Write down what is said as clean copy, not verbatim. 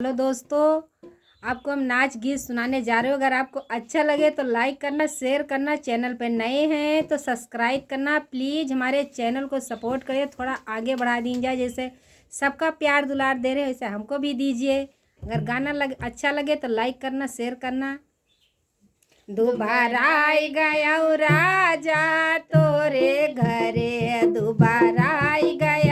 Hello दोस्तों, आपको हम नाच गीत सुनाने जा रहे हो। अगर आपको अच्छा लगे तो लाइक करना, शेयर करना। चैनल पे नए हैं तो सब्सक्राइब करना। प्लीज़ हमारे चैनल को सपोर्ट करिए, थोड़ा आगे बढ़ा दीजिए। जैसे सबका प्यार दुलार दे रहे हो वैसे हमको भी दीजिए। अगर गाना अच्छा लगे तो लाइक करना, शेयर करना। दोबारा आई गया राजा तोरे घरे, दोबारा आई गया